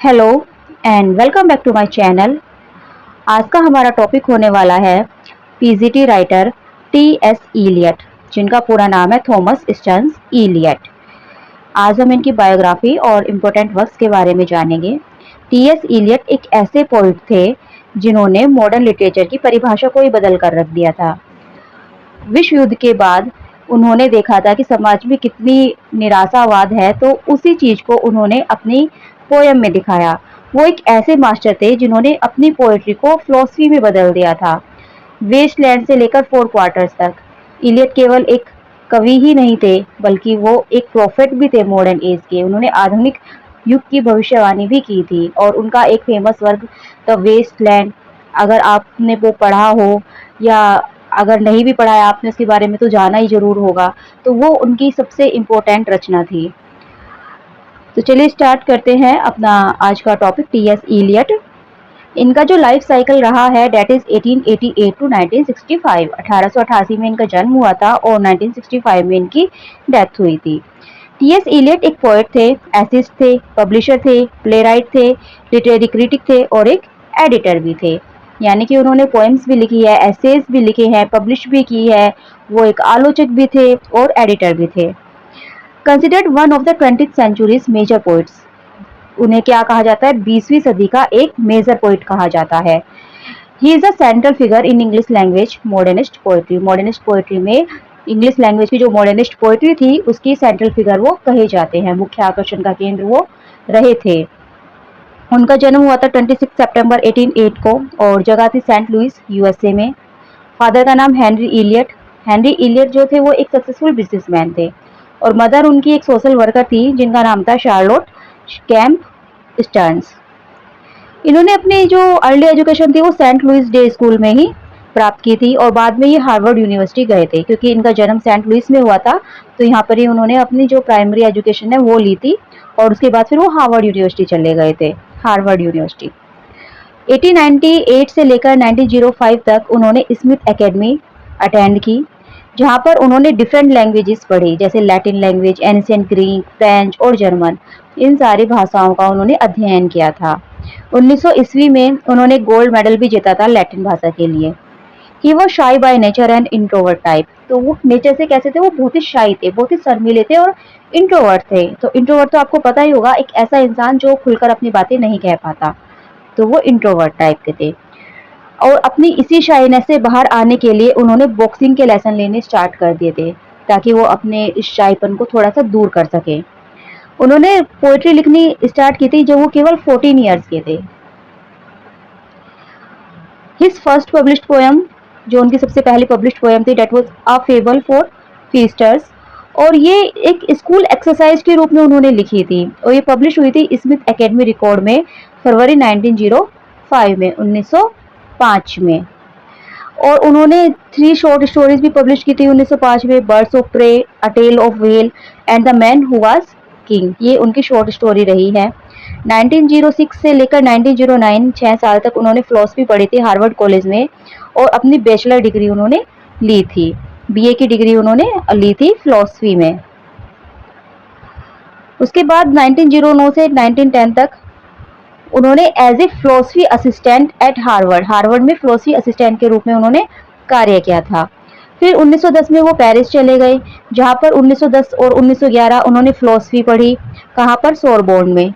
Hello and welcome back to my channel. आज का हमारा टॉपिक होने वाला है PGT writer T S Eliot, जिनका पूरा नाम है थॉमस स्टर्न्स इलियट। आज हम इनकी बायोग्राफी और इम्पोर्टेंट वर्क्स के बारे में जानेंगे। टी एस इलियट एक ऐसे पोइट थे जिन्होंने मॉडर्न लिटरेचर की परिभाषा को ही बदल कर रख दिया था। विश्व युद्ध के बाद उन्होंने देखा था कि समाज में कितनी निराशावाद है, तो उसी चीज को उन्होंने अपनी पोयम में दिखाया। वो एक ऐसे मास्टर थे जिन्होंने अपनी पोएट्री को फिलॉसफी में बदल दिया था। वेस्टलैंड से लेकर फोर क्वार्टर्स तक इलियट केवल एक कवि ही नहीं थे, बल्कि वो एक प्रोफेट भी थे मॉडर्न एज के। उन्होंने आधुनिक युग की भविष्यवाणी भी की थी और उनका एक फेमस वर्क द वेस्टलैंड, अगर आपने वो पढ़ा हो या अगर नहीं भी पढ़ा है आपने उसके बारे में तो जाना ही जरूर होगा। तो वो उनकी सबसे इम्पोर्टेंट रचना थी। तो चलिए स्टार्ट करते हैं अपना आज का टॉपिक टी एस इलियट। इनका जो लाइफ साइकिल रहा है डेट इज 1888 टू 1965। 1888 में इनका जन्म हुआ था और 1965 में इनकी डेथ हुई थी। टी एस इलियट एक पोएट थे, एसिस्ट थे, पब्लिशर थे, प्लेराइट थे, लिटरेरी क्रिटिक थे और एक एडिटर भी थे। यानी कि उन्होंने पोएम्स भी लिखी है, एसेज भी लिखे हैं, पब्लिश भी की है। वो एक आलोचक भी थे और एडिटर भी थे। Considered one of the 20th centuries major poets, उन्हें क्या कहा जाता है, 20वीं सदी का एक मेजर पोइट कहा जाता है। He is a central figure in English language modernist poetry. Modernist poetry में इंग्लिश लैंग्वेज की जो मॉडर्निस्ट पोएट्री थी उसकी सेंट्रल फिगर वो कहे जाते हैं, मुख्य आकर्षण का केंद्र वो रहे थे। उनका जन्म हुआ था 26 सितंबर 1808 को और जगह थी सेंट लुइस यूएसए में। फादर का नाम हेनरी इलियट। हेनरी इलियट जो थे वो एक सक्सेसफुल बिजनेसमैन थे और मदर उनकी एक सोशल वर्कर थी जिनका नाम था शार्लोट कैम्प स्टर्न्स। इन्होंने अपनी जो अर्ली एजुकेशन थी वो सेंट लुइस डे स्कूल में ही प्राप्त की थी और बाद में ये हार्वर्ड यूनिवर्सिटी गए थे, क्योंकि इनका जन्म सेंट लुइस में हुआ था तो यहाँ पर ही उन्होंने अपनी जो प्राइमरी एजुकेशन है वो ली थी और उसके बाद फिर वो हार्वर्ड यूनिवर्सिटी चले गए थे, हार्वर्ड यूनिवर्सिटी। 1898 से लेकर 1905 तक उन्होंने स्मिथ एकेडमी अटेंड की, जहाँ पर उन्होंने डिफरेंट लैंग्वेजेस पढ़ी, जैसे Latin language, ancient Greek, French और जर्मन। इन सारी भाषाओं का उन्होंने अध्ययन किया था। 1900 ईस्वी में उन्होंने गोल्ड मेडल भी जीता था लैटिन भाषा के लिए। ही वो शाई by nature and introvert type. तो वो नेचर से कैसे थे, वो बहुत ही शाई थे, बहुत ही शर्मीले थे और इंट्रोवर्ट थे। तो इंट्रोवर्ट तो आपको पता ही होगा, एक ऐसा इंसान जो खुलकर अपनी बातें नहीं कह पाता, तो वो इंट्रोवर्ट टाइप के थे। और अपनी इसी शाइनेस से बाहर आने के लिए उन्होंने बॉक्सिंग के लेसन लेने स्टार्ट कर दिए थे, ताकि वो अपने इस शाईपन को थोड़ा सा दूर कर सके। उन्होंने पोएट्री लिखनी स्टार्ट की थी जब वो केवल 14 ईयर्स के थे। हिज फर्स्ट पब्लिश्ड पोएम, जो उनकी सबसे पहली पब्लिश्ड पोएम थी, that was a fable for feasters, और ये एक स्कूल एक्सरसाइज के रूप में उन्होंने लिखी थी और ये पब्लिश हुई थी स्मिथ एकेडमी रिकॉर्ड में फरवरी 1905 में, 1905 में। और उन्होंने 3 शॉर्ट स्टोरीज भी पब्लिश की थी 1905 में, birds of prey, a tale of whale and the man who was king. ये उनकी शॉर्ट स्टोरी रही है। 1906 से लेकर 1909 6 साल तक उन्होंने फिलोसफी पढ़ी थी हार्वर्ड कॉलेज में और अपनी बैचलर डिग्री उन्होंने ली थी, बीए की डिग्री उन्होंने ली थी फिलोसफी में। उसके बाद 1909 से 1910 तक उन्होंने as a philosophy assistant at Harvard, Harvard में फिलोसफी असिस्टेंट के रूप में उन्होंने कार्य किया था। फिर 1910 में वो पेरिस चले गए, जहाँ पर 1910 और 1911 उन्होंने फिलोसफी पढ़ी। कहाँ पर, सोरबोर्न में।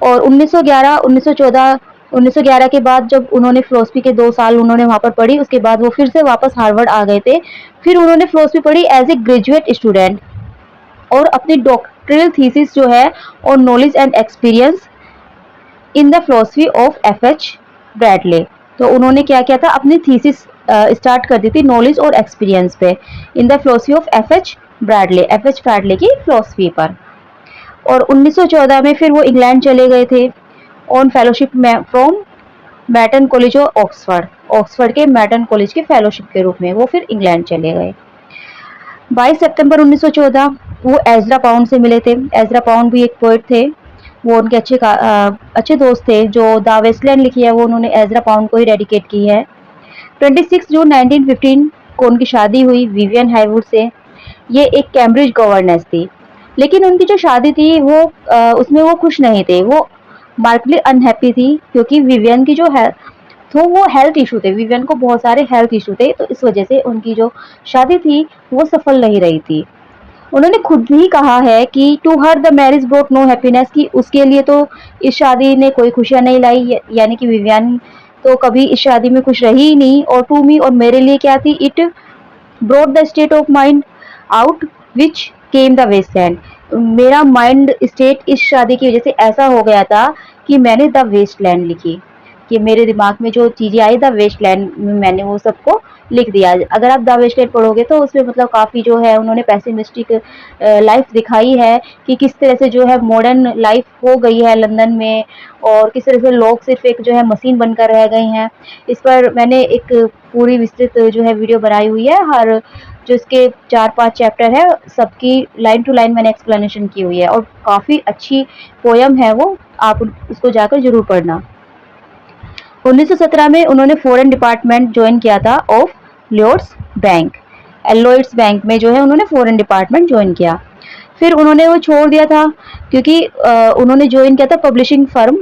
और 1911 1914 1911 के बाद जब उन्होंने फिलोसफी के 2 साल उन्होंने वहाँ पर पढ़ी, उसके बाद वो फिर से वापस हार्वर्ड आ गए थे। फिर उन्होंने फिलोसफी पढ़ी एज ए ग्रेजुएट स्टूडेंट और अपनी डॉक्टरल थीसिस जो है और knowledge and experience in the philosophy of F H. Bradley. तो उन्होंने क्या किया था, अपनी थीसिस स्टार्ट कर दी थी नॉलेज और एक्सपीरियंस पे, in the philosophy of F H. Bradley, F H. Bradley की फिलोसफी पर। और 1914 में फिर वो इंग्लैंड चले गए थे ऑन फेलोशिप में फ्रॉम मैटन कॉलेज और ऑक्सफर्ड, ऑक्सफर्ड के मैटन कॉलेज के फेलोशिप के रूप में वो फिर इंग्लैंड चले गए। 22 सितंबर 1914 वो एजरा पाउंड से मिले थे। एजरा पाउंड भी एक पोएट थे, वो उनके अच्छे दोस्त थे। जो द वेस्टलैंड लिखी है वो उन्होंने एजरा पाउंड को ही डेडिकेट की है। 26 जून 1915 को उनकी शादी हुई विवियन हाईवुड से। ये एक कैम्ब्रिज गवर्नेंस थी, लेकिन उनकी जो शादी थी वो उसमें वो खुश नहीं थे। वो मार्कली अनहैप्पी थी क्योंकि विवियन की जो है तो वो हेल्थ इशू थे, विवियन को बहुत सारे हेल्थ इशू थे, तो इस वजह से उनकी जो शादी थी वो सफल नहीं रही थी। उन्होंने खुद ही कहा है कि to her the marriage brought no happiness, कि उसके लिए तो इस शादी ने कोई खुशियां नहीं लाई, यानी कि विवियन तो कभी इस शादी में खुश रही ही नहीं। और टू मी, और मेरे लिए क्या थी, it brought the state of mind out which came the Wasteland. मेरा माइंड स्टेट इस शादी की वजह से ऐसा हो गया था कि मैंने द वेस्टलैंड लिखी, कि मेरे दिमाग में जो चीजें आई द वेस्टलैंड, मैंने वो सबको लिख दिया। अगर आप द वेस्टलैंड पढ़ोगे तो उसमें मतलब काफी जो है उन्होंने पेसिमिस्टिक लाइफ दिखाई है कि किस तरह से जो है मॉडर्न लाइफ हो गई है लंदन में, और किस तरह से लोग सिर्फ एक जो है मशीन बनकर रह गए हैं। इस पर मैंने एक पूरी विस्तृत जो है वीडियो बनाई हुई है, हर जो इसके 4-5 चैप्टर है सबकी लाइन टू लाइन मैंने एक्सप्लेनेशन की हुई है, और काफ़ी अच्छी पोयम है वो, आप उसको जाकर जरूर पढ़ना। 1917 में उन्होंने फॉरेन डिपार्टमेंट ज्वाइन किया था of lloyds bank, lloyds bank में जो है उन्होंने फॉरेन डिपार्टमेंट ज्वाइन किया। फिर उन्होंने वो छोड़ दिया था क्योंकि उन्होंने ज्वाइन किया था publishing firm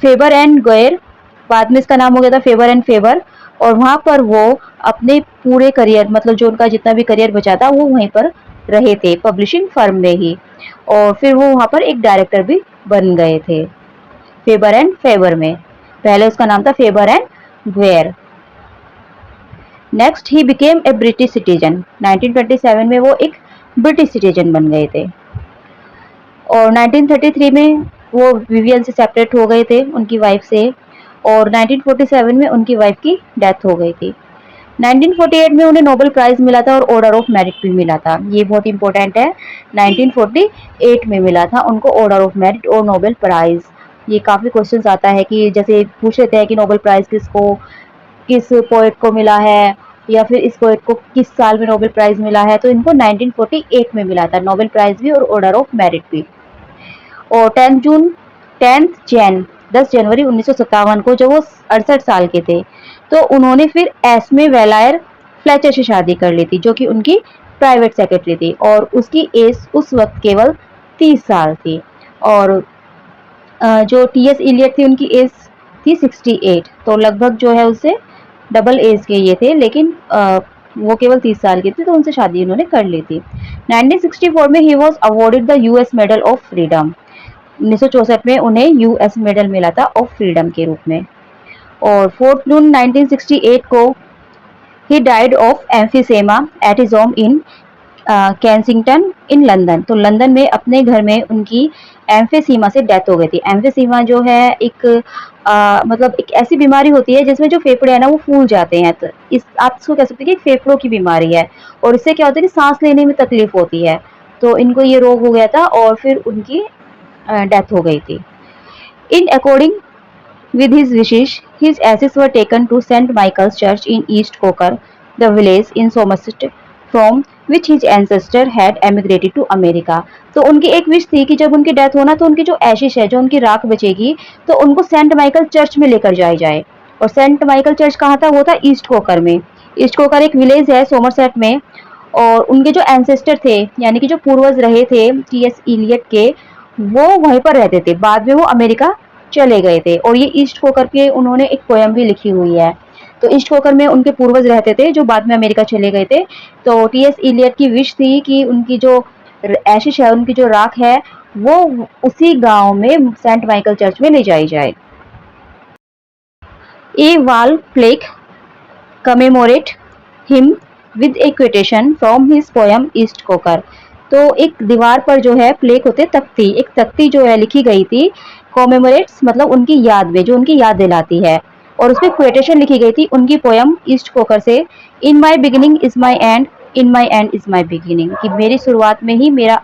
Faber and Gwyer, बाद में इसका नाम हो गया था फेबर एंड फेबर, और वहाँ पर वो अपने पूरे करियर, मतलब जो उनका जितना भी करियर बचा था वो वहीं पर रहे थे पब्लिशिंग फर्म में ही, और फिर वो वहाँ पर एक डायरेक्टर भी बन गए थे फेबर एंड फेबर में। पहले उसका नाम था Faber and Gwyer. Next he became a British citizen, 1927 में वो एक ब्रिटिश सिटीजन बन गए थे। और 1933 में वो विवियन से सेपरेट हो गए थे उनकी वाइफ से, और 1947 में उनकी वाइफ की डेथ हो गई थी। 1948 में उन्हें नोबेल प्राइज मिला था और ऑर्डर ऑफ मेरिट भी मिला था, ये बहुत इंपॉर्टेंट है। 1948 में मिला था उनको ऑर्डर ऑफ मेरिट और नोबेल प्राइज। ये काफ़ी क्वेश्चंस आता है कि जैसे पूछ लेते हैं कि नोबेल प्राइज किसको, किस पोएट को मिला है, या फिर इस पोएट को किस साल में नोबेल प्राइज मिला है, तो इनको 1948 में मिला था नोबेल प्राइज भी और ऑर्डर ऑफ मेरिट भी। और 10 जनवरी 1957 को जब वो 68 साल के थे, तो उन्होंने फिर एस्मे वेलायर फ्लेचर से शादी कर ली थी, जो कि उनकी प्राइवेट सेक्रेटरी थी, और उसकी एज उस वक्त केवल 30 साल थी। और जो टीएस इलियट थी उनकी एज थी 68, तो लगभग जो है उससे डबल एज के ये थे, लेकिन वो केवल 30 साल के थे, तो उनसे शादी उन्होंने कर ली थी। 1964 में he was awarded the US medal of freedom, 1964 में उन्हें यूएस मेडल मिला था ऑफ फ्रीडम के रूप में। और 4 जून 1968 को ही died of emphysema at his home in Kensington in London, तो लंदन में अपने घर में उनकी एम्फीसीमा से डेथ हो गई थी। एम्फीसीमा जो है एक मतलब एक ऐसी बीमारी होती है जिसमें जो फेफड़े हैं ना वो फूल जाते हैं, तो इस आप इसको कह सकते हैं कि फेफड़ों की बीमारी है, और इससे क्या होता है कि सांस लेने में तकलीफ होती है, तो इनको ये रोग हो गया था और फिर उनकी डेथ हो गई थी। In according with his wishes, his ashes were taken to St. Michael's Church in East Coker, the village in Somerset, from which his ancestor had emigrated to America। तो उनकी एक विश थी कि जब उनकी डेथ होना तो उनकी जो एशिश है, जो उनकी राख बचेगी, तो उनको सेंट माइकल चर्च में लेकर जाया जाए। और सेंट माइकल चर्च कहाँ था, वो था ईस्ट कोकर में। ईस्ट कोकर एक विलेज है सोमरसेट में, और उनके जो एंसेस्टर थे, यानी कि जो पूर्वज रहे थे टीएस इलियट के, वो वहीं पर रहते थे। बाद में वो अमेरिका चले गए थे, और ये ईस्ट कोकर के उन्होंने एक पोयम भी लिखी हुई है। तो ईस्ट कोकर में उनके पूर्वज रहते थे जो बाद में अमेरिका चले गए थे। तो टीएस इलियट की विश थी कि उनकी जो एशिश है, उनकी जो राख है, वो उसी गांव में सेंट माइकल चर्च में ले जाई जाए। A wall plaque commemorate him with a quotation from his poem East Coker. तो एक दीवार पर जो है प्लेक होते तख्ती, एक तख्ती जो है लिखी गई थी, कॉमेमोरेट्स मतलब उनकी याद में, जो उनकी याद दिलाती है, और उसमें क्वेटेशन लिखी गई थी उनकी पोयम ईस्ट कोकर से, in my beginning is my end, in my end is my beginning, कि मेरी शुरुआत में ही मेरा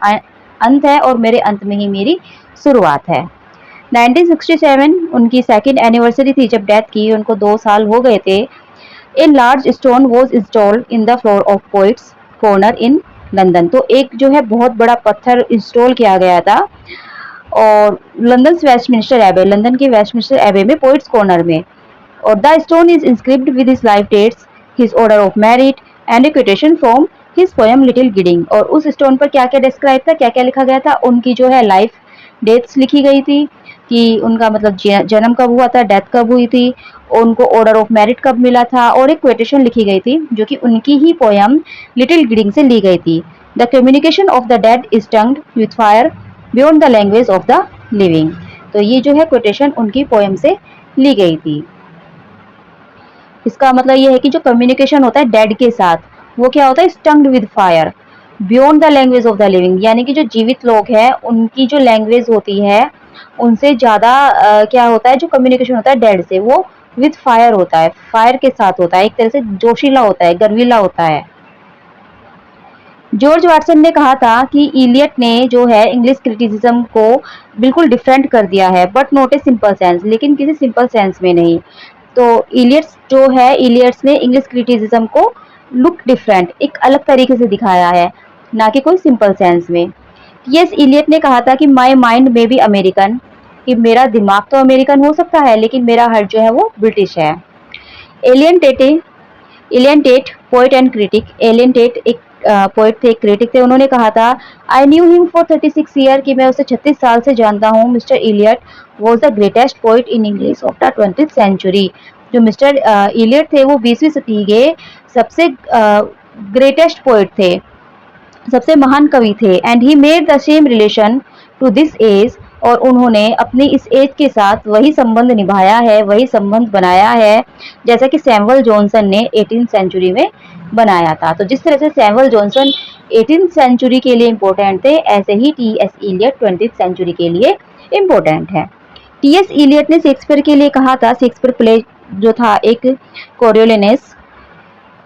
अंत है और मेरे अंत में ही मेरी शुरुआत है। 1967 उनकी सेकेंड एनिवर्सरी थी जब डेथ की, उनको 2 साल हो गए थे। A large stone was installed in the floor of poets corner in London, तो एक जो है बहुत बड़ा पत्थर इंस्टॉल किया गया था, और लंदन वेस्टमिंस्टर एबे, लंदन के वेस्टमिंस्टर एबे में पोइट्स कॉर्नर में। और the stone is inscript with his life dates, his order of merit and a quotation from his poem Little Gidding. और उस स्टोन पर क्या क्या डिस्क्राइब था, क्या क्या लिखा गया था, उनकी जो है लाइफ डेट्स लिखी गई थी, कि उनका मतलब जन्म कब हुआ था, डेथ कब हुई थी, उनको ऑर्डर ऑफ मेरिट कब मिला था, और एक क्वेटेशन लिखी गई थी जो कि उनकी ही पोयम लिटिल ग्रीडिंग से ली गई थी। The communication of the dead is tongued with fire beyond the language of the living. तो ये जो है क्वेटेशन उनकी पोयम से ली गई थी। इसका मतलब ये है कि जो कम्युनिकेशन होता है डेड के साथ, वो क्या होता है, stunged with fire beyond the language of the living, यानी कि जो जीवित लोग हैं उनकी जो लैंग्वेज होती है उनसे ज्यादा क्या होता है, जो कम्युनिकेशन होता है डेड से, वो विद फायर होता है, फायर के साथ होता है, एक तरह से जोशीला होता है, गर्वीला होता है। जॉर्ज वाटसन ने कहा था कि इलियट ने जो है इंग्लिश क्रिटिसिज्म को बिल्कुल डिफरेंट कर दिया है, but not a simple sense, लेकिन किसी सिंपल सेंस में नहीं। तो इलियट्स जो है, इलियट्स ने इंग्लिश क्रिटिसिज्म को लुक डिफरेंट, एक अलग तरीके से दिखाया है, ना कि कोई सिंपल सेंस में। यस, इलियट ने कहा था कि माई माइंड में बी अमेरिकन, कि मेरा दिमाग तो अमेरिकन हो सकता है लेकिन मेरा हार्ट जो है वो ब्रिटिश है। Allen Tate, Allen Tate poet and critic, Allen Tate एक पोइट थे, क्रिटिक थे। उन्होंने कहा था I knew him for 36 year, कि मैं उसे 36 साल से जानता हूँ। Mister Eliot was the greatest poet in English of the 20th century. जो मिस्टर इलियट थे वो 20वीं सदी के सबसे ग्रेटेस्ट पोइट थे, सबसे महान कवि थे। And he made the same relation to this age, और उन्होंने अपनी इस एज के साथ वही संबंध निभाया है, वही संबंध बनाया है जैसा कि सैमुअल जॉनसन ने 18th सेंचुरी में बनाया था। तो जिस तरह से सैमुअल जॉनसन 18th सेंचुरी के लिए इम्पोर्टेंट थे, ऐसे ही टी.एस. इलियट 20th सेंचुरी के लिए इम्पोर्टेंट है। टी.एस. इलियट ने शेक्सपियर के लिए कहा था, शेक्सपियर प्ले जो था एक कोरियोलिनेस,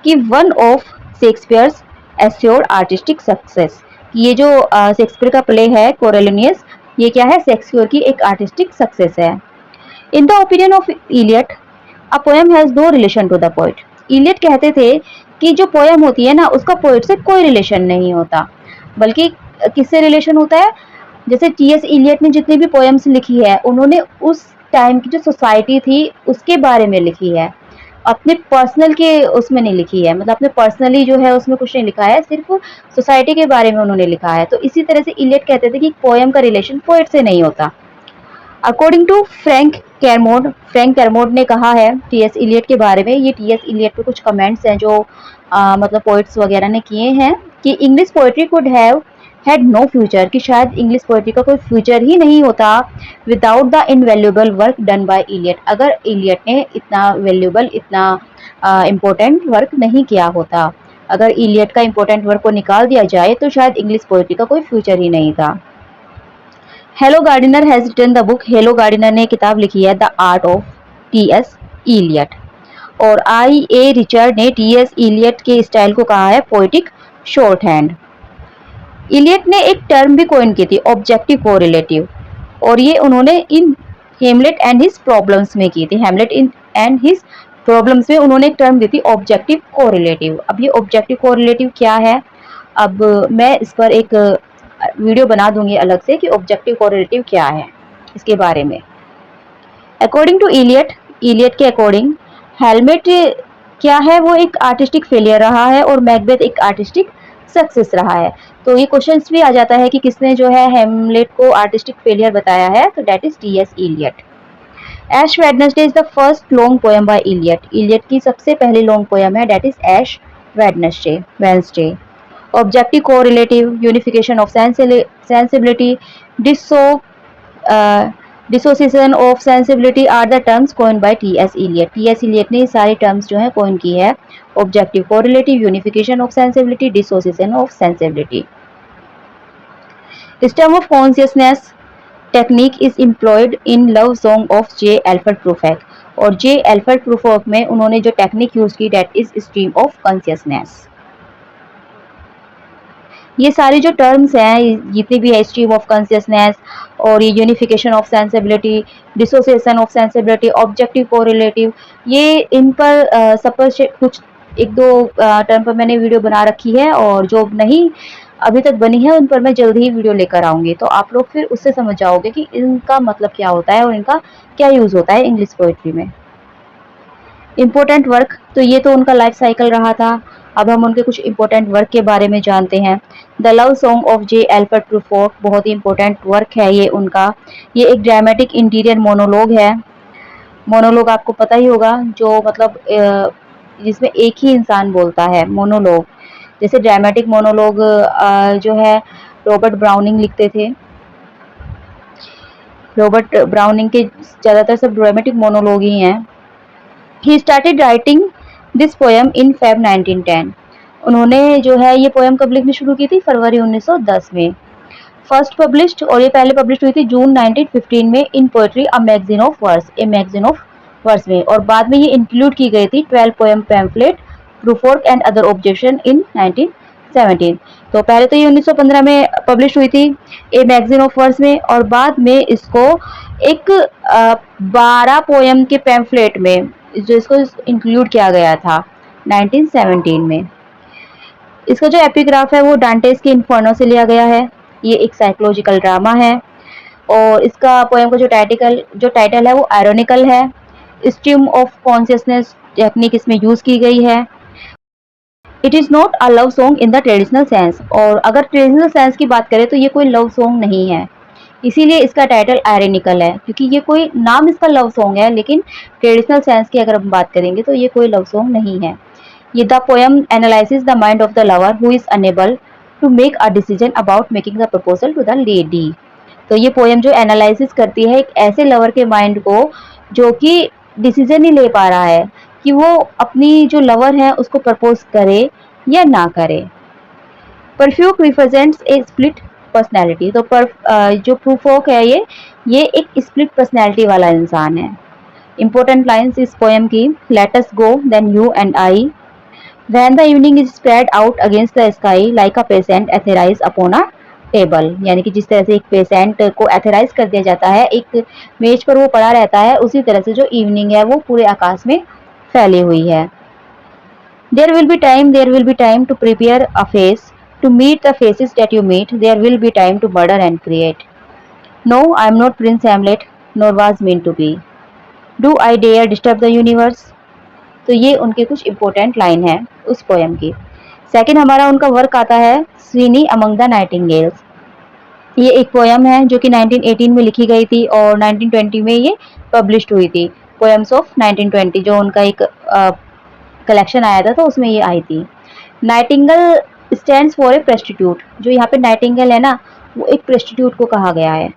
कि one of Shakespeare's assured artistic success. ये जो शेक्सपियर का प्ले है कोरियोलिनियस, ये क्या है, शेक्सपियर की एक आर्टिस्टिक सक्सेस है। In the opinion of Eliot, a poem has no relation to the poet. Eliot कहते थे कि जो पोएम होती है ना, उसका पोएट से कोई रिलेशन नहीं होता, बल्कि किससे रिलेशन होता है। जैसे टी.एस. इलियट ने जितनी भी पोएम्स लिखी है, उन्होंने उस टाइम की जो सोसाइटी थी उसके बारे में लिखी है, अपने पर्सनल के उसमें नहीं लिखी है, मतलब अपने पर्सनली जो है उसमें कुछ नहीं लिखा है, सिर्फ सोसाइटी के बारे में उन्होंने लिखा है। तो इसी तरह से इलियट कहते थे कि पोएम का रिलेशन पोएट से नहीं होता। अकॉर्डिंग टू फ्रैंक कैरमोड ने कहा है टी.एस. इलियट के बारे में, ये टी.एस. इलियट पे कुछ कमेंट्स हैं जो मतलब पोइट्स वगैरह ने किए हैं, कि English poetry could have had no future, कि शायद इंग्लिश पोएट्री का कोई फ्यूचर ही नहीं होता without the invaluable work done by Eliot, अगर इलियट ने इतना वैल्यूएबल, इतना इम्पोर्टेंट वर्क नहीं किया होता। अगर इलियट का इम्पोर्टेंट वर्क को निकाल दिया जाए तो शायद इंग्लिश पोएट्री का कोई फ्यूचर ही नहीं था। Helen Gardner has written the book, Helen Gardner ने किताब लिखी है the art of T S. Eliot. और आई.ए. रिचर्ड ने टी.एस. इलियट के स्टाइल को कहा है पोएटिक शॉर्ट हैंड। इलियट ने एक टर्म भी कोइन की थी, ऑब्जेक्टिव कोरिलेटिव, और ये उन्होंने इन हेमलेट एंड हिज प्रॉब्लम्स में की थी। हेमलेट इन एंड हिज प्रॉब्लम्स में उन्होंने एक टर्म दी थी ऑब्जेक्टिव कोरिलेटिव। अब ये ऑब्जेक्टिव कोरिलेटिव क्या है, अब मैं इस पर एक वीडियो बना दूंगी अलग से कि ऑब्जेक्टिव कोरिलेटिव क्या है, इसके बारे में। अकॉर्डिंग टू इलियट, इलियट के अकॉर्डिंग हेलमेट क्या है, वो एक आर्टिस्टिक फेलियर रहा है और मैकबेथ एक आर्टिस्टिक सक्सेस रहा है। तो ये क्वेश्चंस भी आ जाता है कि किसने जो है हेमलेट को आर्टिस्टिक फेलियर बताया है, तो that is T S. Eliot. Ash Wednesday is the first long poem by Eliot, Eliot की सबसे पहली लॉन्ग पोएम है, that is Ash Wednesday. Objective correlative, unification of sensibility, dissociation of sensibility are the terms coined by T S. Eliot. T S. Eliot ने सारी terms जो है coin की है, objective correlative, unification of sensibility, dissociation of sensibility. System of consciousness technique is employed in love song of J. Alfred प्रूफेक, और जे. Alfred प्रूफेक में उन्होंने जो टेक्निक यूज की, that is stream of consciousness. ये सारी जो टर्म्स हैं जितनी भी है, स्ट्रीम ऑफ कॉन्शियसनेस और ये unification of sensibility, dissociation of sensibility, objective correlative, ये इन पर सब पर कुछ एक दो टर्म पर मैंने वीडियो बना रखी है, और जो नहीं अभी तक बनी है उन पर मैं जल्दी ही वीडियो लेकर आऊंगी, तो आप लोग फिर उससे समझ जाओगे कि इनका मतलब क्या होता है और इनका क्या यूज होता है इंग्लिश पोएट्री में। इम्पोर्टेंट वर्क, तो ये तो उनका लाइफ साइकिल रहा था। अब हम उनके कुछ इंपॉर्टेंट वर्क के बारे में जानते हैं। The love song of J Alfred Prufrock बहुत ही इंपॉर्टेंट वर्क है ये उनका। ये एक ड्रामेटिक इंटीरियर मोनोलॉग है। मोनोलॉग आपको पता ही होगा, जो मतलब जिसमें एक ही इंसान बोलता है, मोनोलॉग। जैसे ड्रामेटिक मोनोलॉग जो है रॉबर्ट ब्राउनिंग लिखते थे। रॉबर्ट ब्राउनिंग के ज़्यादातर सब ड्रामेटिक मोनोलॉग ही हैं। He started writing this poem in Feb 1910। उन्होंने जो है ये पोएम कब लिखनी शुरू की थी? फरवरी 1910 में। फर्स्ट पब्लिश्ड, और ये पहले पब्लिश हुई थी जून 1915 में in poetry a magazine of verse, a magazine of verse में। और बाद में ये इंक्लूड की गई थी 12 poem pamphlet Prufrock and other objection in 1917। तो पहले तो ये 1915 में पब्लिश हुई थी ए मैगजीन ऑफ वर्स में, और बाद में इसको एक 12 पोएम के पैम्फलेट में जो इसको इंक्लूड किया गया था 1917 में। इसका जो एपिग्राफ है वो डांटेस के इन्फर्नो से लिया गया है। ये एक साइकोलॉजिकल ड्रामा है, और इसका पोएम का जो टाइटल है वो आयरोनिकल है। स्ट्रीम ऑफ कॉन्शियसनेस टेक्निक इसमें यूज की गई है। It is not a love song in the traditional sense, और अगर ट्रेडिशनल सेंस की बात करें तो ये कोई लव सॉन्ग नहीं है, इसीलिए इसका टाइटल आयरोनिकल है, क्योंकि ये कोई नाम इसका लव सॉन्ग है, लेकिन ट्रेडिशनल सेंस की अगर हम बात करेंगे तो ये कोई लव सॉन्ग नहीं है। ये the poem analyses the mind of the lover who is unable to make a decision about making the proposal to the lady. तो ये पोएम जो एनालिसिस करती है एक ऐसे लवर के माइंड को जो कि डिसीजन ही ले पा रहा है कि वो अपनी जो लवर है उसको प्रपोज करे या ना करे। परफ्यूक रिप्रेजेंट्स ए स्प्लिट पर्सनैलिटी। तो जो प्रूफोक है ये एक स्प्लिट पर्सनैलिटी वाला इंसान है। इंपॉर्टेंट लाइन्स इस पोएम की: let us go then you and I, when the evening is spread out against the sky like a patient etherise upon a table. यानी कि जिस तरह से एक पेशेंट को एथेराइज कर दिया जाता है, एक मेज पर वो पड़ा रहता है, उसी तरह से जो इवनिंग है वो पूरे आकाश में फैली हुई है। There will be time to prepare a face to meet the faces that you meet, there will be time to murder and create. No, I am not Prince Hamlet, nor was meant to be. Do I dare disturb the universe? तो ये उनके कुछ important line है उस poem की। Second हमारा उनका work आता है स्वीनी अमंग द नाइटिंगेल्स। ये एक पोएम है जो कि 1918 में लिखी गई थी, और 1920 में ये पब्लिश्ड हुई थी। पोएम्स ऑफ 1920 जो उनका एक कलेक्शन आया था, तो उसमें ये आई थी। Nightingale stands for a presstitute. जो यहाँ पे नाइटिंगेल है ना, वो एक प्रेस्टिट्यूट को कहा गया है।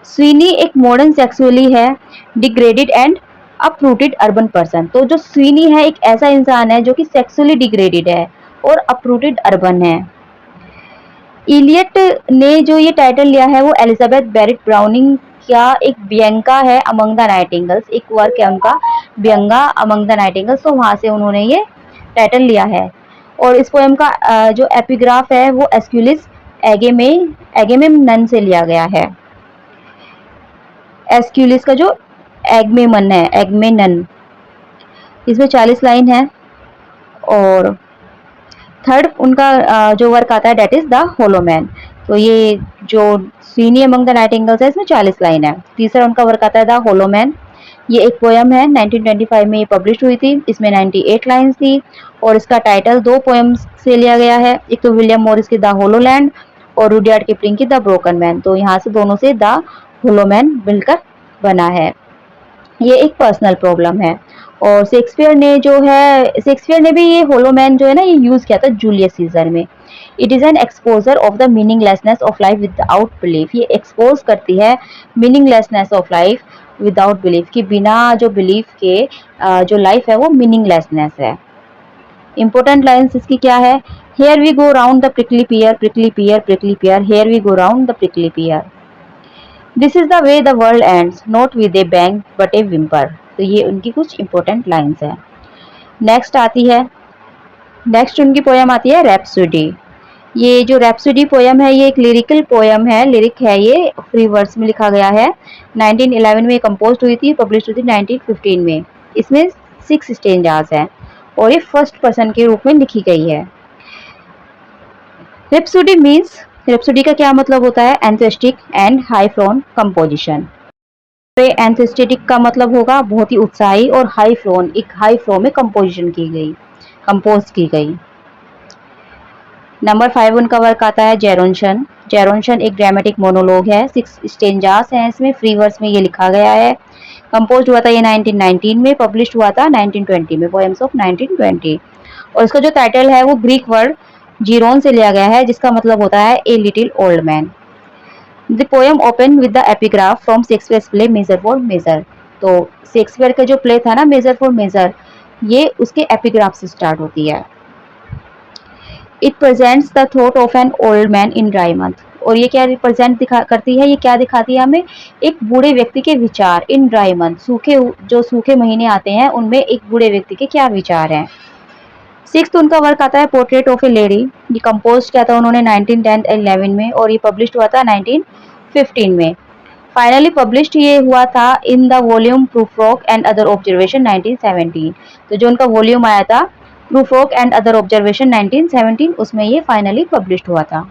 स्वीनी एक मॉडर्न सेक्सुअली है, degraded and uprooted urban person. तो जो स्वीनी है एक ऐसा इंसान है जो कि सेक्सुअली डिग्रेडेड है और अपरूटेड अर्बन है। इलियट ने जो ये टाइटल लिया है वो एलिजाबेथ बैरेट ब्राउनिंग का एक व्यंगा है अमंग द नाइटिंगल्स। एक वर्क है उनका व्यंगा अमंग द नाइटिंगल्स, तो वहां से उन्होंने ये टाइटल लिया है। और इस पोएम का जो एपिग्राफ है वो एस्क्यूलिस एगेमेमनन से लिया गया है। एस्क्यूलिस का जो एगमेमन है, एगमेनन, इसमें 40 लाइन है। और थर्ड उनका जो वर्क आता है that is the hollow man. तो ये जो स्वीनी अमंग द नाइटिंगल्स है इसमें 40 लाइन है। तीसरा उनका वर्क आता है द होलो मैन। ये एक पोएम है, 1925 में ये पब्लिश हुई थी। इसमें 98 लाइन्स थी, और इसका टाइटल दो पोएम्स से लिया गया है। एक तो विलियम मॉरिस की द होलो लैंड और रुडयार्ड किपलिंग की द ब्रोकन मैन। तो यहाँ से दोनों से द होलो मैन मिलकर बना है। ये एक पर्सनल प्रॉब्लम है। और शेक्सपियर ने भी ये होलो मैन जो है ना ये यूज किया था जूलियस सीजर में। It is an exposure of the meaninglessness of life without belief. ये एक्सपोज करती है meaninglessness of life without belief, कि बिना जो बिलीफ के जो लाइफ है वो मीनिंगलेसनेस है। इंपॉर्टेंट लाइन्स इसकी क्या है: here we go round the prickly pear, prickly pear, prickly pear, here we go round the prickly pear. This is the way the world ends, not with a bang but a whimper. तो ये उनकी कुछ important lines है। Next उनकी poem आती है rhapsody. ये जो रैप्सोडी पोएम है ये एक लिरिकल पोएम है, लिरिक है, ये फ्री वर्स में लिखा गया है। 1911 में कंपोज हुई थी, पब्लिश हुई थी 1915 में। इसमें 6 स्टेंजास है, और ये फर्स्ट पर्सन के रूप में लिखी गई है। रैप्सोडी का क्या मतलब होता है? Enthusiastic and high phloem composition. Enthusiastic का मतलब होगा बहुत ही उत्साही, और हाई फ्लोन, एक हाई फ्लो में कंपोज की गई। नंबर 5 उनका वर्क आता है जेरोंशन। जेरोंशन एक ड्रामेटिक मोनोलॉग है, 6 स्टेंजास हैं इसमें, फ्री वर्स में ये लिखा गया है। कंपोज हुआ था ये 1919 में, पब्लिश हुआ था 1920 में, पोएम्स ऑफ 1920। और इसका जो टाइटल है वो ग्रीक वर्ड जीरोन से लिया गया है, जिसका मतलब होता है a little old man. The poem open with the epigraph from Shakespeare's play Measure for Measure. तो शेक्सपियर का जो प्ले था ना मेजर फॉर मेजर, ये उसके एपिग्राफ से स्टार्ट होती है। It presents the thought of an old man in dry month. और ये क्या रिप्रेजेंट करती है, ये क्या दिखाती है हमें, एक बूढ़े व्यक्ति के विचार इन ड्राई मंथ, जो सूखे महीने आते हैं उनमें एक बूढ़े व्यक्ति के क्या विचार हैं। 6 उनका वर्क आता है पोर्ट्रेट ऑफ ए लेडी। ये कंपोज किया था उन्होंने 1910-11 में और ये पब्लिश हुआ था 1915 में। फाइनली पब्लिश्ड ये हुआ था in the volume proof rock and other observation 1917। तो जो उनका वॉल्यूम आया था proof rock and other observation 1917, उसमें ये फाइनली पब्लिश्ड हुआ था।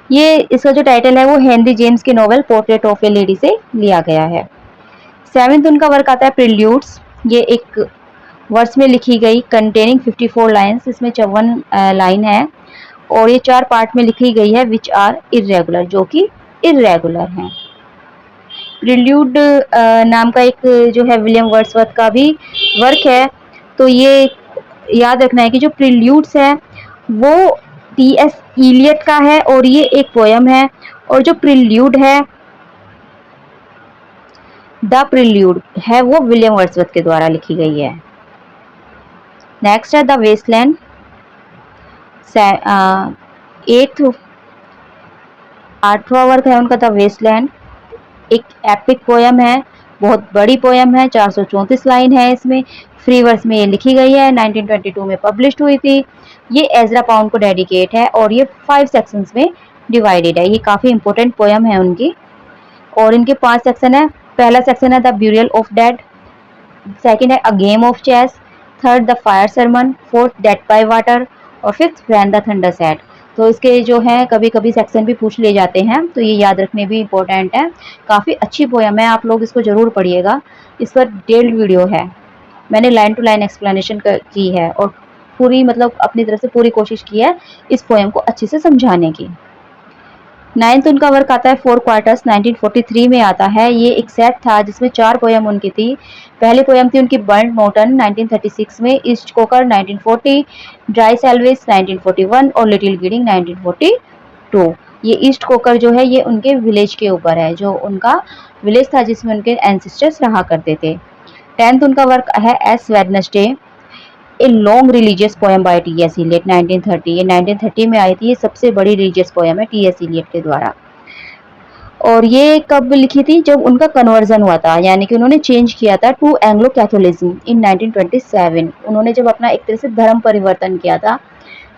ये इसका जो टाइटल है वो हेनरी जेम्स की novel portrait of A lady से लिया गया है। 7 उनका वर्क आता है प्रिल्यूड्स। ये एक वर्स में लिखी गई कंटेनिंग 54 लाइन्स, इसमें 54 लाइन है और ये 4 पार्ट में लिखी गई है विच आर इरेगुलर, जो कि इरेगुलर हैं। प्रिल्यूड नाम का एक जो है विलियम वर्ड्सवर्थ का भी वर्क है। तो ये याद रखना है कि जो प्रिल्यूड्स है वो टी.एस. इलियट का है और ये एक पोयम है, और जो प्रिल्यूड है द प्रिल्यूड है वो विलियम वर्ड्सवर्थ के द्वारा लिखी गई है। नेक्स्ट है द वेस्टलैंड। 8वां वर्क है उनका द वेस्टलैंड। एक एपिक पोयम है, बहुत बड़ी पोयम है, 434 लाइन है इसमें, फ्री वर्स में ये लिखी गई है, 1922 में पब्लिश्ड हुई थी। ये एजरा पाउंड को डेडिकेट है और ये 5 सेक्शंस में डिवाइडेड है। ये काफ़ी इंपॉर्टेंट पोयम है उनकी और इनके 5 सेक्शन है। पहला सेक्शन है the burial of dead, second है a game of chess, third the fire sermon, fourth death by water और fifth when the thunder set. तो इसके जो है कभी कभी सेक्शन भी पूछ ले जाते हैं, तो ये याद रखने भी इम्पोर्टेंट है। काफ़ी अच्छी पोयम है, आप लोग इसको ज़रूर पढ़िएगा। इस पर डिटेल्ड वीडियो है, मैंने लाइन टू लाइन एक्सप्लेनेशन की है और पूरी मतलब अपनी तरफ से पूरी कोशिश की है इस पोयम को अच्छे से समझाने की। 9th उनका वर्क आता है 4 क्वार्टर्स, 1943 में आता है। ये एक सेट था जिसमें 4 पोयम उनकी थी। पहली पोयम थी उनकी बर्न मोटन 1936 में, ईस्ट कोकर 1940, ड्राई सेल्वेज 1941 और लिटिल गिडिंग 1942। ये ईस्ट कोकर जो है ये उनके विलेज के ऊपर है, जो उनका विलेज था जिसमें उनके एंसेस्टर्स रहा करते थे। 10th उनका वर्क है Ash Wednesday, a long religious poem by T S. Eliot 1930। ये 1930 में आई थी, ये सबसे बड़ी रिलीजियस पोएम है टी.एस. इलियट के द्वारा। और ये कब लिखी थी, जब उनका कन्वर्जन हुआ था, यानी कि उन्होंने चेंज किया था टू एंग्लो कैथोलिज्म इन 1927। उन्होंने जब अपना एक तरह से धर्म परिवर्तन किया था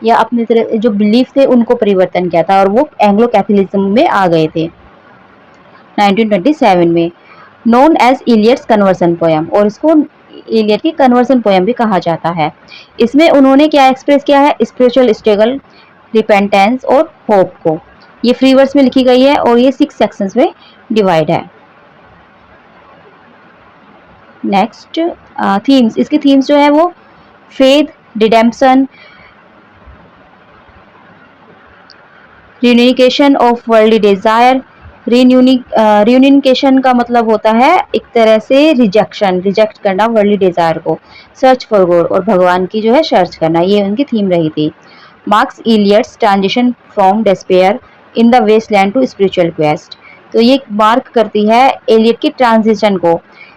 या अपने तरह जो बिलीफ थे उनको परिवर्तन किया था और वो एंग्लो कैथोलिज्म में आ गए थे 1927 में। Known as Eliot's conversion poem, और इसको इलियट की कन्वर्सन पोएम भी कहा जाता है। इसमें उन्होंने क्या एक्सप्रेस किया है, स्पिरिचुअल स्ट्रगल, रिपेंटेंस और होप को। ये फ्री वर्स में लिखी गई है और ये 6 सेक्शंस में डिवाइड है। नेक्स्ट थीम्स, इसकी थीम्स जो है वो faith, redemption, renunciation of worldly desire. Renunciation का मतलब होता है एक तरह से रिजेक्ट करना वर्ल्डली डिजायर को, सर्च फॉर गॉड और भगवान की जो है सर्च करना, ये उनकी थीम रही थी। Marks Eliot's transition from despair in the Wasteland to spiritual quest. तो ये मार्क करती है एलियट की ट्रांजिशन को,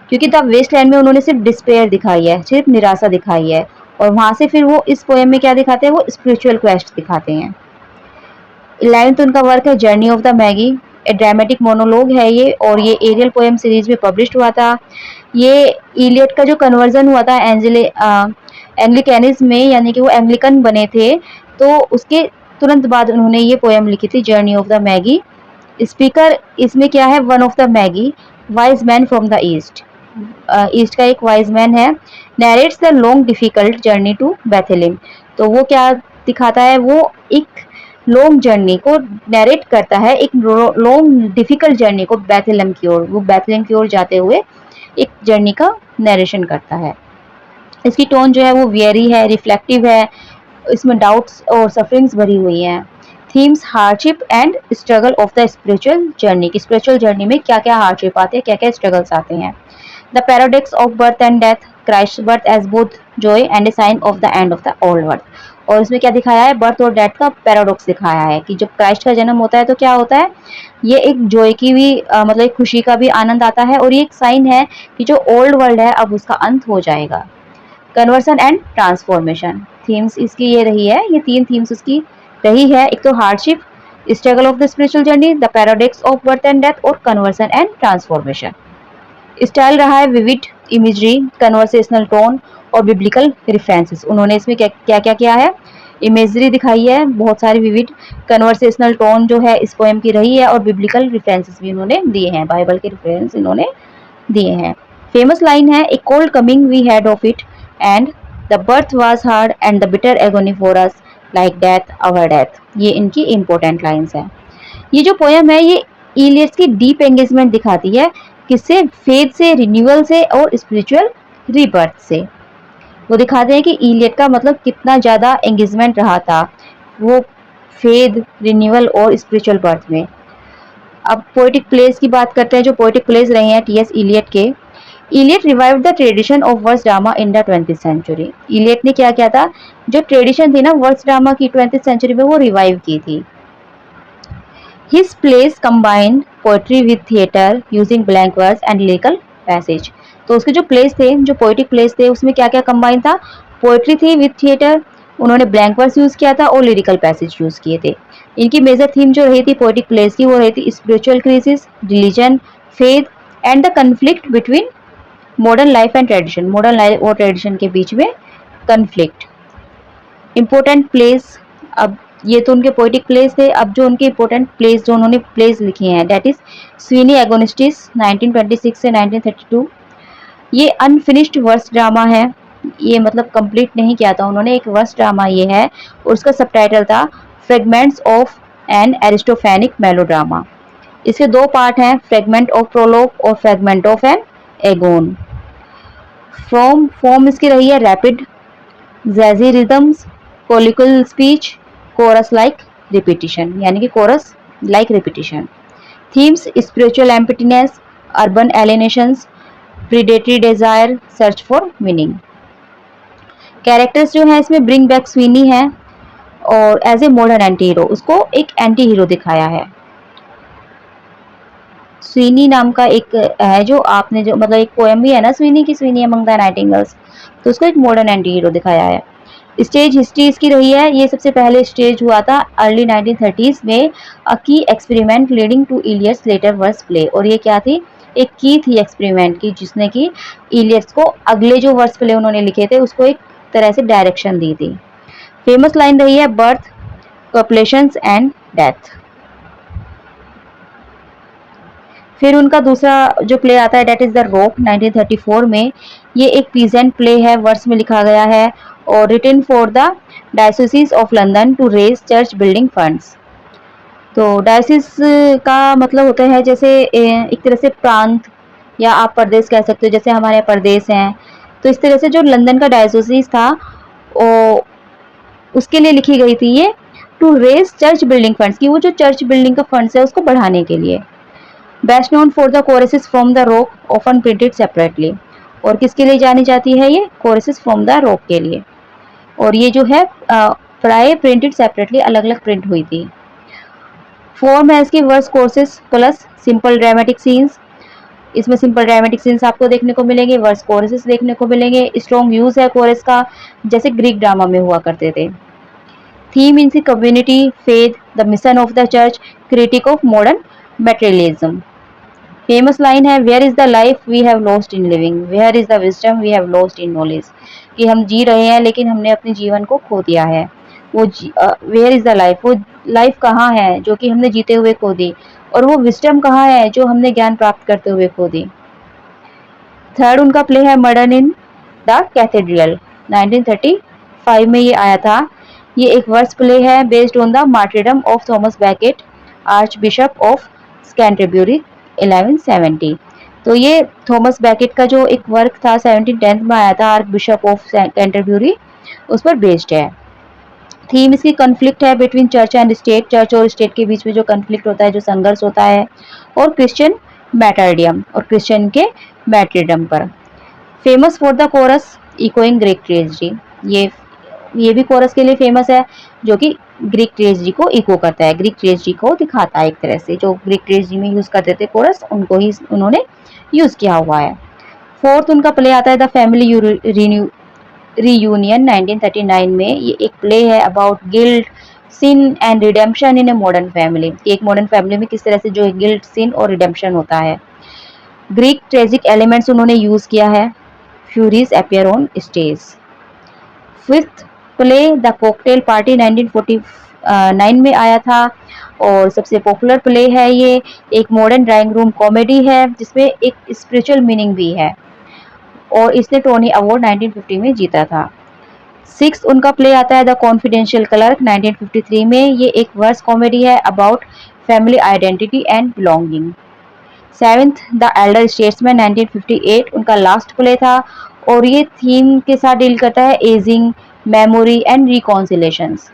क्योंकि द वेस्टलैंड में उन्होंने सिर्फ डिस्पेयर दिखाई है, सिर्फ निराशा दिखाई है, और वहां से फिर वो इस पोएम में क्या दिखाते हैं, वो स्पिरिचुअल क्वेस्ट दिखाते हैं। 11th उनका वर्क है journey of the Maggi, A dramatic monologue है ये, और ये एरियल पोएम सीरीज में पब्लिश्ड हुआ था। ये इलियट का जो कन्वर्जन हुआ था एंग्लिकनिज्म में, यानी कि वो एंग्लिकन बने थे, तो उसके तुरंत बाद उन्होंने ये पोएम लिखी थी journey of the Magi. Speaker इसमें क्या है, one of the Magi, wise man from the East. East का एक वाइज मैन है। Narrates the long difficult journey to Bethlehem. तो वो क्या दिखाता है, वो एक लॉन्ग जर्नी को नरेट करता है, एक लॉन्ग डिफिकल्ट जर्नी को बेथलेम की ओर, वो बेथलेम की ओर जाते हुए एक जर्नी का नरेशन करता है। इसकी टोन जो है वो वेरी है, रिफ्लेक्टिव है, इसमें डाउट्स और सफरिंग्स भरी हुई हैं। Themes hardship and struggle of the spiritual journey, की स्पिरिचुअल जर्नी में क्या क्या हार्डशिप आते हैं, क्या क्या स्ट्रगल्स आते हैं। The paradox of birth and death, Christ birth as both joy and a sign of the end of the old world. और इसमें क्या दिखाया है, बर्थ और डेथ का पैराडॉक्स दिखाया है कि जब क्राइस्ट का जन्म होता है तो क्या होता है, ये एक जॉय की भी मतलब एक खुशी का भी आनंद आता है, और ये एक साइन है कि जो ओल्ड वर्ल्ड है अब उसका अंत हो जाएगा। कन्वर्सन एंड ट्रांसफॉर्मेशन, थीम्स इसकी ये रही है, ये 3 थीम्स उसकी रही है। एक तो hardship, struggle of the spiritual journey, the paradox of birth and death, और कन्वर्सन एंड ट्रांसफॉर्मेशन। स्टाइल रहा है विविड इमेजरी, कन्वर्सेशनल टोन और बिब्लिकल रेफरेंसेस। उन्होंने इसमें क्या क्या किया है, इमेजरी दिखाई है बहुत सारी विविड, कन्वर्सेशनल टोन जो है इस पोएम की रही है, और बिब्लिकल रेफरेंसेस भी उन्होंने दिए हैं, बाइबल के रेफरेंस इन्होंने दिए हैं। फेमस लाइन है, a cold coming we had of it and the birth was hard and the bitter agony for us like death our death. ये इनकी इंपॉर्टेंट लाइंस है। ये जो पोएम है ये इलियट्स की डीप एंगेजमेंट दिखाती है, किससे, फेथ से, रिन्यूअल से और स्पिरिचुअल रीबर्थ से। वो दिखाते हैं कि इलियट का मतलब कितना ज्यादा एंगेजमेंट रहा था वो फेथ, रिन्यूअल और स्पिरिचुअल बर्थ में। अब पोएटिक प्लेस की बात करते हैं, जो पोएटिक प्लेस रहे हैं टीएस इलियट के। Eliot revived the tradition of verse drama in the 20th century. Eliot ने क्या किया था, जो ट्रेडिशन थी ना वर्स ड्रामा की 20th सेंचुरी में, वो रिवाइव की थी। His plays combined poetry with theatre using blank verse and lyrical passage। तो उसके जो प्लेस थे, जो पोएटिक प्लेस थे, उसमें क्या क्या कंबाइन था, पोएट्री थी विथ थिएटर, उन्होंने ब्लैंक वर्स यूज किया था और लिरिकल पैसेज यूज किए थे। इनकी मेजर थीम जो रही थी पोएटिक प्लेस की, वो रही थी spiritual crisis, religion, faith and the conflict between modern life and tradition, modern life और ट्रेडिशन के बीच में कन्फ्लिक्ट। इम्पोर्टेंट प्लेस, अब ये तो उनके पोएटिक प्लेस थे, अब जो उनके इम्पोर्टेंट प्लेस जो उन्होंने प्लेस लिखी हैं, दैट इज स्वीनी एगोनिस्टिस 1926 से 1932। ये अनफिनिश्ड वर्स ड्रामा है, ये मतलब कंप्लीट नहीं किया था उन्होंने, एक वर्स ड्रामा ये है, और उसका सबटाइटल था fragments of an aristophanic melodrama. इसके 2 पार्ट हैं, फ्रेगमेंट ऑफ प्रोलॉग और fragment of an agon. Form इसकी रही है rapid, jazzy rhythms, colloquial speech, chorus like repetition, यानी कि chorus like repetition. Themes spiritual emptiness, urban alienations, predatory desire, search for meaning. Characters जो हैं इसमें ब्रिंग बैक स्वीनी है, और as a modern anti hero, उसको एक एंटी हीरो दिखाया है। स्वीनी नाम का एक है, जो आपने जो मतलब एक पोएम भी है ना स्वीनी की, स्वीनी अमंग द नाइटिंगेल्स, तो उसको एक मॉडर्न एंटी हीरो दिखाया है। स्टेज हिस्ट्री इसकी रही है, ये सबसे पहले स्टेज हुआ था अर्ली 1930s में, a key experiment leading to Eliot's later verse play. और ये क्या थी, एक की थी एक्सपेरिमेंट की, जिसने कि इलियट्स को अगले जो वर्स प्ले उन्होंने लिखे थे उसको एक तरह से डायरेक्शन दी थी। फेमस लाइन रही है, बर्थ, कॉपुलेशंस एंड डेथ। फिर उनका दूसरा जो प्ले आता है, डेट इज द रॉक 1934 में। ये एक पीजेंट प्ले है, वर्स में लिखा गया है, और written for the diocese of London to raise church building funds. तो डायोसीस का मतलब होता है जैसे एक तरह से प्रांत, या आप प्रदेश कह सकते हो, जैसे हमारे यहाँ प्रदेश हैं, तो इस तरह से जो लंदन का डायोसीस था उसके लिए लिखी गई थी ये, to raise church building funds, की वो जो चर्च बिल्डिंग का फंड्स है उसको बढ़ाने के लिए। Best known for the choruses from the rock, often printed separately. और किसके लिए जानी जाती है ये, कोरसेस फ्रॉम द रॉक के लिए। और ये जो है प्राय प्रिंटेड सेपरेटली, अलग अलग प्रिंट हुई थी। फॉर्म है इसकी verse choruses plus simple dramatic scenes. इसमें सिंपल ड्रामेटिक सीन्स आपको देखने को मिलेंगे, वर्स कोरसेस देखने को मिलेंगे। स्ट्रॉन्ग यूज है कोरस का, जैसे ग्रीक ड्रामा में हुआ करते थे। Theme in see community, faith, the mission of the church, critique of modern materialism. Famous line है, where is the life we have lost in living, where is the wisdom we have lost in knowledge. कि हम जी रहे हैं लेकिन हमने अपने जीवन को खो दिया है। वो वेयर इज द लाइफ, वो लाइफ कहाँ है जो कि हमने जीते हुए खो दी, और वो विजडम कहाँ है जो हमने ज्ञान प्राप्त करते हुए खो दी। थर्ड उनका प्ले है मर्डर इन द कैथेड्रल, 1935 में ये आया था। ये एक वर्स प्ले है based on the martyrdom of Thomas Becket, archbishop of Canterbury 1170। तो ये थॉमस बैकेट का जो एक वर्क था 1710 में आया था, आर्क बिशप ऑफ कैंटरबरी, उस पर बेस्ड है। थीम इसकी कॉन्फ्लिक्ट है between church and state, church और स्टेट के बीच में जो कॉन्फ्लिक्ट होता है, जो संघर्ष होता है, और क्रिश्चियन मैटरडियम और क्रिश्चियन के मैट्रिडम पर। Famous for the coarse echoing Greek tragedy, ये भी कोरस के लिए फेमस है जो कि ग्रीक ट्रेजेडी को इको करता है, ग्रीक ट्रेजेडी को दिखाता है एक तरह से। जो ग्रीक ट्रेजेडी में यूज करते थे कोरस, उनको ही उन्होंने यूज किया हुआ है। फोर्थ उनका प्ले आता है द फैमिली रियूनियन 1939 में। ये एक प्ले है about guilt, sin and redemption in a modern family. एक मॉडर्न फैमिली में किस तरह से जो गिल्ट, सिन और रिडेम्पशन होता है। ग्रीक ट्रेजिक एलिमेंट्स उन्होंने यूज किया है। Furies appear on stage. Fifth play the cocktail party 1949 में आया था और सबसे पॉपुलर प्ले है ये। एक मॉडर्न ड्राइंग रूम कॉमेडी है जिसमें एक स्पिरिचुअल मीनिंग भी है और इसने टोनी अवार्ड 1950 में जीता था। सिक्स उनका प्ले आता है द कॉन्फिडेंशियल क्लर्क 1953 में। ये एक वर्स कॉमेडी है about family identity and belonging. Seventh the Elder statesman 1958 उनका लास्ट प्ले था और ये थीम के साथ डील करता है एजिंग, मेमोरी एंड रिकॉन्सिलेशंस।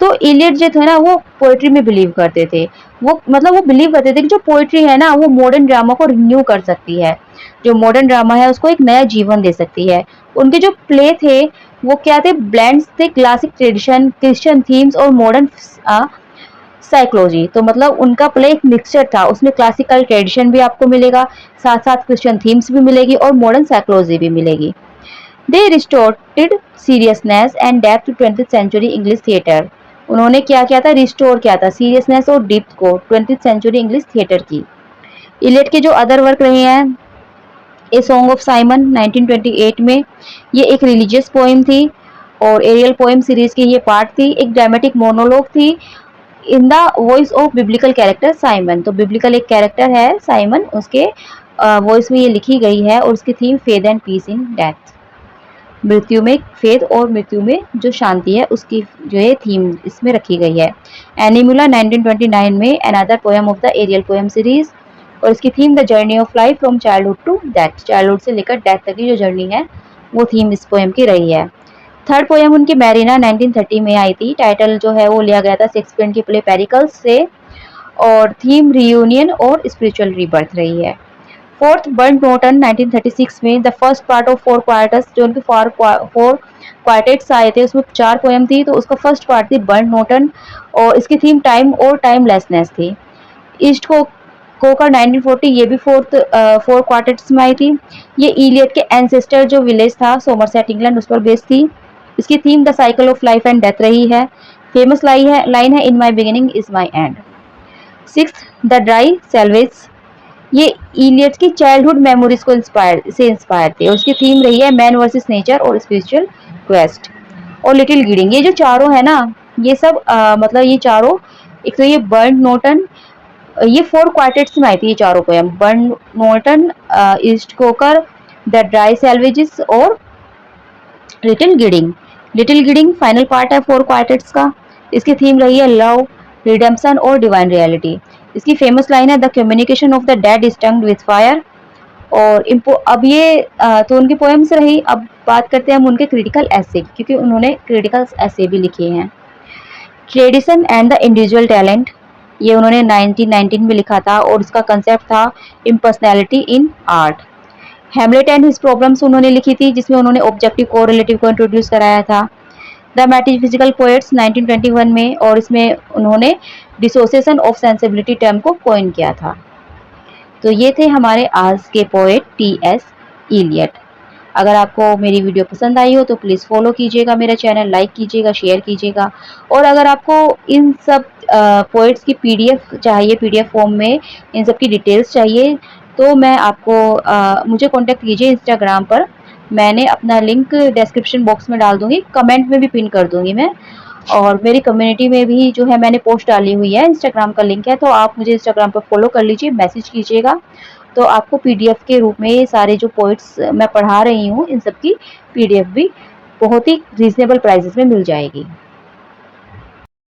तो इलियट जो थे ना वो पोएट्री में बिलीव करते थे। वो मतलब वो बिलीव करते थे कि जो पोएट्री है ना वो मॉडर्न ड्रामा को रिन्यू कर सकती है, जो मॉडर्न ड्रामा है उसको एक नया जीवन दे सकती है। उनके जो प्ले थे वो क्या थे, ब्लेंड्स थे क्लासिक ट्रेडिशन, क्रिश्चियन थीम्स और मॉडर्न साइकोलॉजी। तो मतलब उनका प्ले एक मिक्सचर था, उसमें क्लासिकल ट्रेडिशन भी आपको मिलेगा, साथ साथ क्रिश्चियन थीम्स भी मिलेगी और मॉडर्न साइकोलॉजी भी मिलेगी। They restored seriousness and depth to 20th century English theatre. उन्होंने क्या किया था, रिस्टोर किया था सीरियसनेस और डेप्थ को 20th सेंचुरी इंग्लिश थिएटर की। इलियट के जो अदर वर्क रहे हैं, ए सॉन्ग ऑफ साइमन 1928 में, ये एक रिलीजियस पोएम थी और एरियल पोएम सीरीज की ये पार्ट थी। एक ड्रामेटिक मोनोलॉग थी in the voice of biblical character Simon. तो बिब्लिकल एक कैरेक्टर है साइमन, उसके वॉइस में ये लिखी गई है और उसकी theme faith and peace in death. मृत्यु में फेथ और मृत्यु में जो शांति है उसकी जो है थीम इसमें रखी गई है। एनिमुला 1929 में another poem of the Ariel poem series और इसकी theme the journey of life from childhood to death. Childhood से लेकर डेथ तक की जो जर्नी है वो थीम इस पोएम की रही है। थर्ड पोएम उनकी मैरिना 1930 में आई थी। टाइटल जो है वो लिया गया था शेक्सपियर की प्ले पेरिकल्स से और थीम रियूनियन और स्पिरिचुअल रीबर्थ रही है। फोर्थ बर्न नोटन 1936 में the first part of 4 quarters, जो उनके 4 क्वार्टेट्स आए थे उसमें 4 पोएम थी, तो उसका फर्स्ट पार्ट थी बर्न नोटन और इसकी थीम टाइम और टाइमलेसनेस थी। ईस्ट कोकर 1940 ये भी 4 क्वार्टेट्स में आई थी। ये इलियट के एंसेस्टर जो विलेज था सोमरसेट इंग्लैंड उस पर बेस्ड थी। इसकी theme the cycle of life and death रही है। फेमस लाइन है in my beginning is my end. Sixth the dry salvage, ये इलियट की चाइल्डहुड मेमोरीज को इंस्पायर थे। उसकी थीम रही है मैन वर्सेस नेचर और स्पिरिचुअल क्वेस्ट। और लिटिल गिडिंग, ये जो चारों है ना ये सब मतलब ये चारों, एक तो ये बर्न नोटन, ये 4 क्वार्टेट्स में आई थी ये चारों poem, Burnt Norton, East Coker, the dry salvages और little Gidding. Little Gidding final part है 4 क्वार्टेट्स का। इसकी थीम रही है लव, रिडेम्पशन और डिवाइन रियलिटी। इसकी फेमस लाइन है the communication of the dead is tongued with fire. और अब ये तो उनकी पोएम्स रही। अब बात करते हैं हम उनके क्रिटिकल एसे, क्योंकि उन्होंने क्रिटिकल एसे भी लिखे हैं। Tradition and the individual talent, ये उन्होंने 1919 में लिखा था और उसका कंसेप्ट था impersonality in art. Hamlet and his problems उन्होंने लिखी थी जिसमें उन्होंने ऑब्जेक्टिव कोरिलेटिव को इंट्रोड्यूस कराया था। द मेटाफिजिकल पोएट्स 1921 में, और इसमें उन्होंने डिसोसिएशन ऑफ सेंसिबिलिटी टर्म को कॉइन किया था। तो ये थे हमारे आज के पोएट टी.एस. इलियट। अगर आपको मेरी वीडियो पसंद आई हो तो प्लीज़ फॉलो कीजिएगा मेरा चैनल, लाइक कीजिएगा, शेयर कीजिएगा। और अगर आपको इन सब पोएट्स की पीडीएफ चाहिए, पीडीएफ फॉर्म में इन सब की डिटेल्स चाहिए, तो मैं आपको मुझे कांटेक्ट कीजिए इंस्टाग्राम पर। मैंने अपना लिंक डिस्क्रिप्शन बॉक्स में डाल दूंगी, कमेंट में भी पिन कर दूंगी मैं। और मेरी कम्युनिटी में भी जो है मैंने पोस्ट डाली हुई है, इंस्टाग्राम का लिंक है, तो आप मुझे इंस्टाग्राम पर फॉलो कर लीजिए, मैसेज कीजिएगा। तो आपको पीडीएफ के रूप में ये सारे जो पोइट्स मैं पढ़ा रही हूँ इन सब की पीडीएफ भी बहुत ही रीजनेबल प्राइसेस में मिल जाएगी।